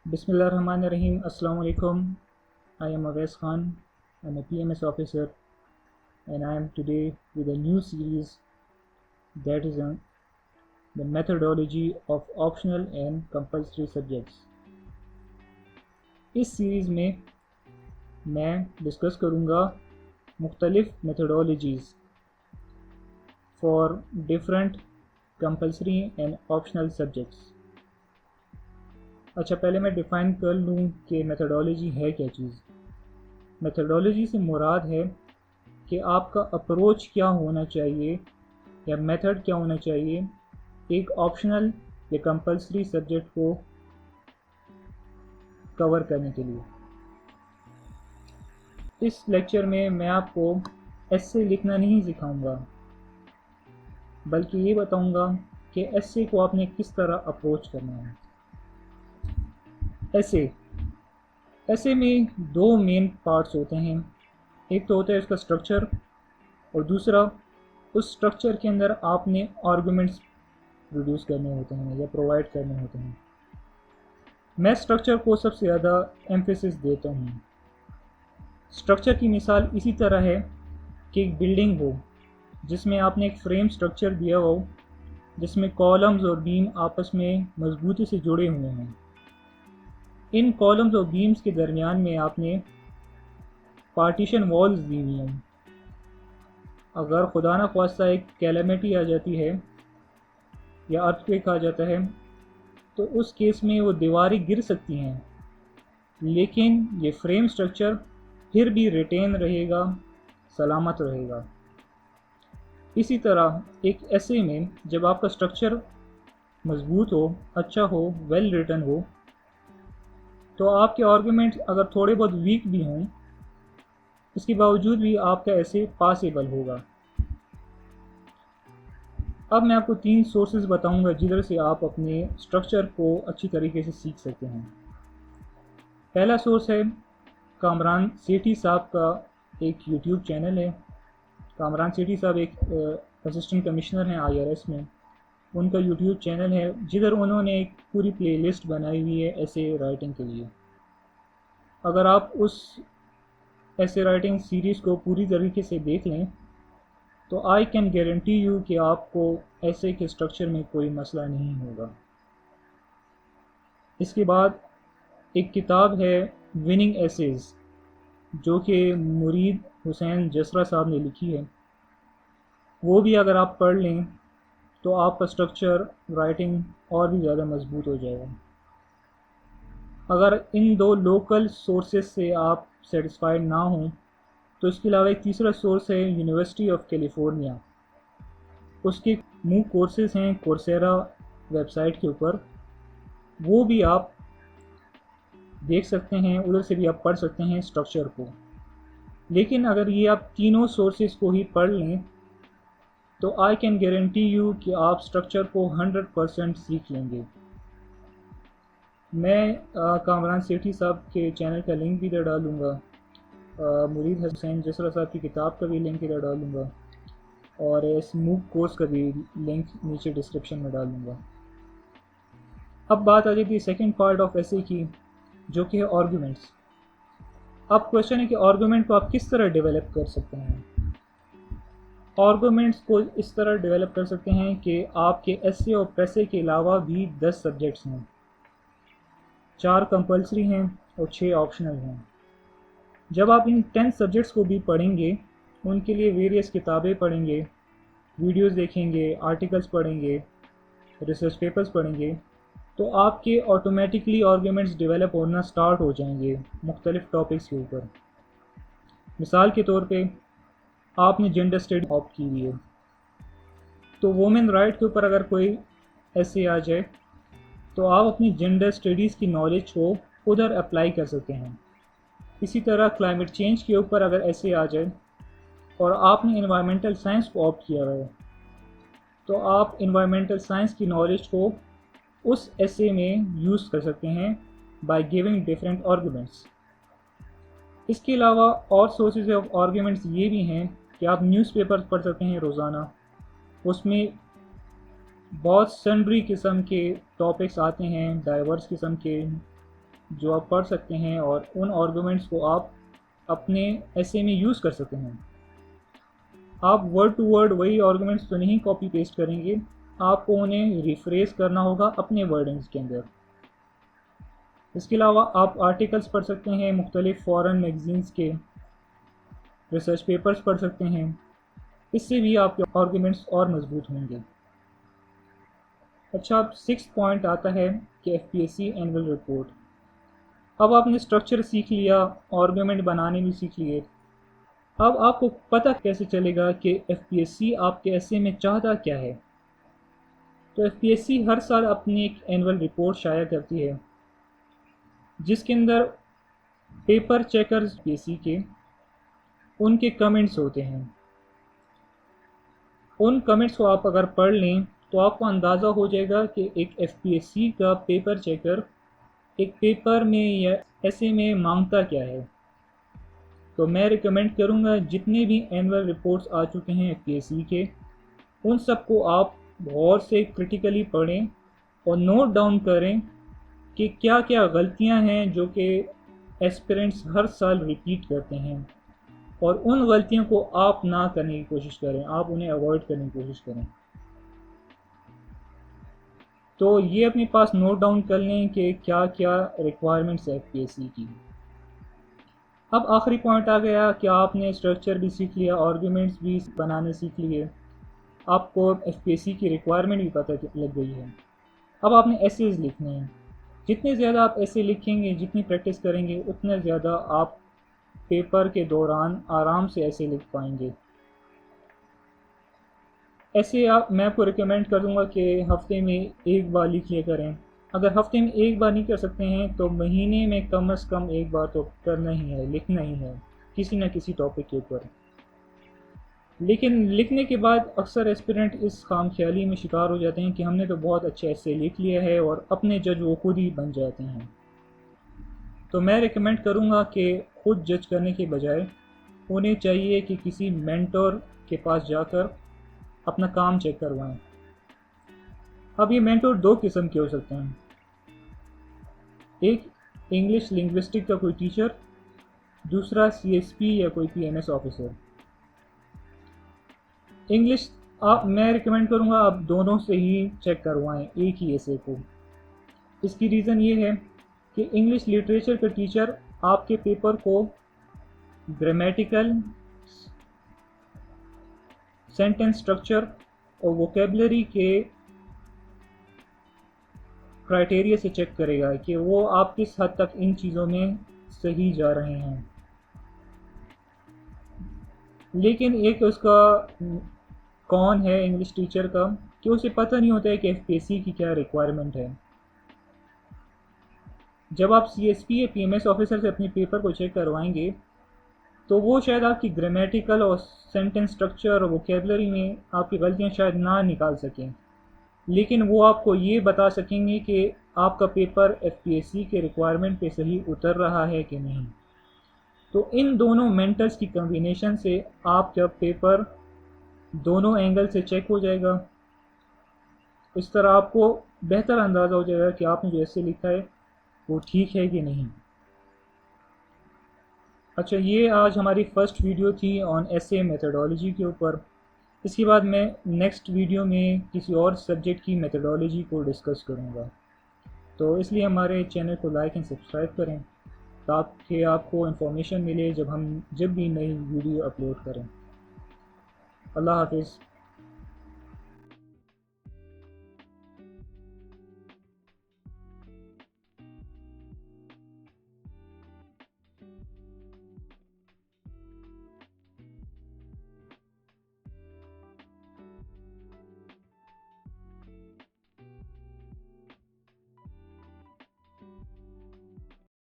Bismillahirrahmanirrahim. Assalamu alaikum. I am Awais Khan. I'm a PMS officer and I am today with a new series that is on the methodology of optional and compulsory subjects. इस series में मैं discuss करूँगा मुख्तलिफ methodologies for different compulsory and optional subjects. अच्छा, पहले मैं define कर लूँ कि मेथडोलॉजी है क्या चीज़। मेथडोलॉजी से मुराद है कि आपका अप्रोच क्या होना चाहिए या मेथड क्या होना चाहिए एक ऑप्शनल या कंपलसरी सब्जेक्ट को कवर करने के लिए। इस लेक्चर में मैं आपको एस्से लिखना नहीं सिखाऊंगा, बल्कि ये बताऊंगा कि एस्से को आपने किस तरह अप्रोच करना है। ऐसे में दो मेन पार्ट्स होते हैं। एक तो होता है इसका स्ट्रक्चर और दूसरा उस स्ट्रक्चर के अंदर आपने आर्गुमेंट्स प्रोड्यूस करने होते हैं या प्रोवाइड करने होते हैं। मैं स्ट्रक्चर को सबसे ज़्यादा एम्फेसिस देता हूँ। स्ट्रक्चर की मिसाल इसी तरह है कि एक बिल्डिंग हो जिसमें आपने एक फ्रेम स्ट्रक्चर दिया हो जिसमें कॉलम्स और बीम आपस में मजबूती से जुड़े हुए हैं। इन कॉलम्स और बीम्स के दरमियान में आपने पार्टीशन वॉल्स दी हुई हैं। अगर खुदा न ख्वास्ता एक कैलेमिटी आ जाती है या अर्थक्वेक आ जाता है तो उस केस में वो दीवारें गिर सकती हैं, लेकिन ये फ्रेम स्ट्रक्चर फिर भी रिटेन रहेगा, सलामत रहेगा। इसी तरह एक ऐसे में जब आपका स्ट्रक्चर मजबूत हो, अच्छा हो, वेल रिटन हो, तो आपके आर्गुमेंट्स अगर थोड़े बहुत वीक भी हों, इसके बावजूद भी आपका ऐसे पासेबल होगा। अब मैं आपको 3 सोर्सेज बताऊंगा जिधर से आप अपने स्ट्रक्चर को अच्छी तरीके से सीख सकते हैं। पहला सोर्स है कामरान सेठी साहब का एक यूट्यूब चैनल है। कामरान सेठी साहब एक असिस्टेंट कमिश्नर हैं IRS में। उनका यूट्यूब चैनल है जिधर उन्होंने एक पूरी प्लेलिस्ट बनाई हुई है ऐसे राइटिंग के लिए। अगर आप उस ऐसे राइटिंग सीरीज़ को पूरी तरीके से देख लें तो आई कैन गारंटी यू कि आपको ऐसे के स्ट्रक्चर में कोई मसला नहीं होगा। इसके बाद एक किताब है विनिंग एसेज जो कि मुरीद हुसैन जसरा साहब ने लिखी है। वो भी अगर आप पढ़ लें तो आपका स्ट्रक्चर राइटिंग और भी ज़्यादा मजबूत हो जाएगा। अगर इन दो लोकल सोर्सेज से आप सेटिस्फाइड ना हों तो इसके अलावा एक तीसरा सोर्स है यूनिवर्सिटी ऑफ कैलिफोर्निया। उसके मूक कोर्सेज हैं कोर्सेरा वेबसाइट के ऊपर, वो भी आप देख सकते हैं, उधर से भी आप पढ़ सकते हैं स्ट्रक्चर को। लेकिन अगर ये आप तीनों सोर्सेज को ही पढ़ लें तो आई कैन गारंटी यू कि आप स्ट्रक्चर को 100% सीख लेंगे। मैं कामरान सेठी साहब के चैनल का लिंक भी इधर डालूँगा, मुरीद हुसैन जसरा साहब की किताब का भी लिंक इधर डालूँगा और इस मूक कोर्स का भी लिंक नीचे डिस्क्रिप्शन में डालूँगा। अब बात आ जाती है सेकंड पार्ट ऑफ ऐसे की, जो कि है आर्गुमेंट्स। अब क्वेश्चन है कि आर्गुमेंट को आप किस तरह डेवलप कर सकते हैं। आर्गुमेंट्स को इस तरह डेवलप कर सकते हैं कि आपके एस्से और पैसे के अलावा भी 10 सब्जेक्ट्स हैं, 4 कंपलसरी हैं और 6 ऑप्शनल हैं। जब आप इन 10 सब्जेक्ट्स को भी पढ़ेंगे, उनके लिए वेरियस किताबें पढ़ेंगे, वीडियोस देखेंगे, आर्टिकल्स पढ़ेंगे, रिसर्च पेपर्स पढ़ेंगे, तो आपके ऑटोमेटिकली आर्गुमेंट्स डेवलप होना स्टार्ट हो जाएंगे मुख्तलिफ टॉपिक्स के ऊपर। मिसाल के तौर पे आपने जेंडर स्टडी ऑप्ट की हुई है, तो वुमेन राइट के ऊपर अगर कोई ऐसे आ जाए तो आप अपनी जेंडर स्टडीज़ की नॉलेज को उधर अप्लाई कर सकते हैं। इसी तरह क्लाइमेट चेंज के ऊपर अगर ऐसे आ जाए और आपने इन्वायरमेंटल साइंस को ऑप्ट किया है तो आप इन्वायरमेंटल साइंस की नॉलेज को उस ऐसे में यूज़ कर सकते हैं बाय गिविंग डिफरेंट आर्गुमेंट्स। इसके अलावा और सोर्सेज ऑफ आर्गुमेंट्स ये भी हैं कि आप न्यूज़पेपर पढ़ सकते हैं रोज़ाना। उसमें बहुत सन्ड्री किस्म के टॉपिक्स आते हैं, डाइवर्स किस्म के, जो आप पढ़ सकते हैं और उन आर्गूमेंट्स को आप अपने ऐसे में यूज़ कर सकते हैं। आप वर्ड टू वर्ड वही आर्गूमेंट्स तो नहीं कॉपी पेस्ट करेंगे, आपको उन्हें रिफ्रेश करना होगा अपने वर्डिंग्स के अंदर। इसके अलावा आप आर्टिकल्स पढ़ सकते हैं, मुख्तलिफ फॉरेन मैगज़ीन्स के रिसर्च पेपर्स पढ़ सकते हैं, इससे भी आपके आर्गूमेंट्स और मजबूत होंगे। अच्छा, अब 6 पॉइंट आता है कि एफपीएससी एनुअल रिपोर्ट। अब आपने स्ट्रक्चर सीख लिया, आर्गूमेंट बनाने भी सीख लिए, अब आपको पता कैसे चलेगा कि एफपीएससी आपके ऐसे में चाहता क्या है। तो एफपीएससी हर साल अपनी एक एनुअल रिपोर्ट शाया करती है, जिसके अंदर पेपर चेकर्स एफपीएससी के उनके कमेंट्स होते हैं। उन कमेंट्स को आप अगर पढ़ लें तो आपको अंदाज़ा हो जाएगा कि एक एफपीएससी का पेपर चेकर एक पेपर में या ऐसे में मांगता क्या है। तो मैं रिकमेंड करूँगा जितने भी एनुअल रिपोर्ट्स आ चुके हैं एफपीएससी के, उन सबको आप गौर से क्रिटिकली पढ़ें और नोट डाउन करें कि क्या क्या गलतियां हैं जो कि एस्पिरेंट्स हर साल रिपीट करते हैं, और उन गलतियों को आप ना करने की कोशिश करें, आप उन्हें अवॉइड करने की कोशिश करें। तो ये अपने पास नोट डाउन कर लें कि क्या क्या रिक्वायरमेंट्स है एफपीएससी की। अब आखिरी पॉइंट आ गया कि आपने स्ट्रक्चर भी सीख लिया, आर्गूमेंट्स भी बनाने सीख लिए, आपको एफपीएससी की रिक्वायरमेंट भी पता लग गई है। अब आपने एसेज लिखने हैं। जितने ज़्यादा आप ऐसे लिखेंगे, जितनी प्रैक्टिस करेंगे, उतने ज़्यादा आप पेपर के दौरान आराम से ऐसे लिख पाएंगे। ऐसे मैं आपको रिकमेंड करूँगा कि हफ्ते में एक बार लिख लिया करें। अगर हफ्ते में एक बार नहीं कर सकते हैं तो महीने में कम से कम एक बार तो करना ही है, लिखना ही है किसी न किसी टॉपिक के ऊपर। लेकिन लिखने के बाद अक्सर एस्पिरेंट इस खामख्याली में शिकार हो जाते हैं कि हमने तो बहुत अच्छे ऐसे लिख लिया है, और अपने जज वो खुद ही बन जाते हैं। तो मैं रिकमेंड करूँगा कि खुद जज करने के बजाय उन्हें चाहिए कि किसी मेंटर के पास जाकर अपना काम चेक करवाएं। अब ये मेंटर दो किस्म के हो सकते हैं, एक इंग्लिश लिंग्विस्टिक का कोई टीचर, दूसरा सीएसपी या कोई पीएमएस ऑफिसर। इंग्लिश मैं रिकमेंड करूँगा आप दोनों से ही चेक करवाएं एक ही ऐसे को। इसकी रीज़न ये है कि इंग्लिश लिटरेचर का टीचर आपके पेपर को ग्रामेटिकल, सेंटेंस स्ट्रक्चर और वोकेबलरी के क्राइटेरिया से चेक करेगा कि वो आप किस हद तक इन चीज़ों में सही जा रहे हैं। लेकिन एक उसका कौन है इंग्लिश टीचर का कि उसे पता नहीं होता है कि एफपीएससी की क्या रिक्वायरमेंट है। जब आप सीएसपी या पीएमएस ऑफिसर से अपने पेपर को चेक करवाएंगे तो वो शायद आपकी ग्रामेटिकल और सेंटेंस स्ट्रक्चर और वोकेबलरी में आपकी गलतियां शायद ना निकाल सकें, लेकिन वो आपको ये बता सकेंगे कि आपका पेपर एफपीएससी के रिक्वायरमेंट पे सही उतर रहा है कि नहीं। तो इन दोनों मेंटर्स की कॉम्बिनेशन से आपका पेपर दोनों एंगल से चेक हो जाएगा। इस तरह आपको बेहतर अंदाज़ा हो जाएगा कि आपने जो ऐसे लिखा है वो ठीक है कि नहीं। अच्छा, ये आज हमारी फर्स्ट वीडियो थी ऑन एसे मेथडोलॉजी के ऊपर। इसके बाद मैं नेक्स्ट वीडियो में किसी और सब्जेक्ट की मेथडोलॉजी को डिस्कस करूँगा। तो इसलिए हमारे चैनल को लाइक एंड सब्सक्राइब करें ताकि आपको इन्फॉर्मेशन मिले जब भी नई वीडियो अपलोड करें। अल्लाह हाफिज़।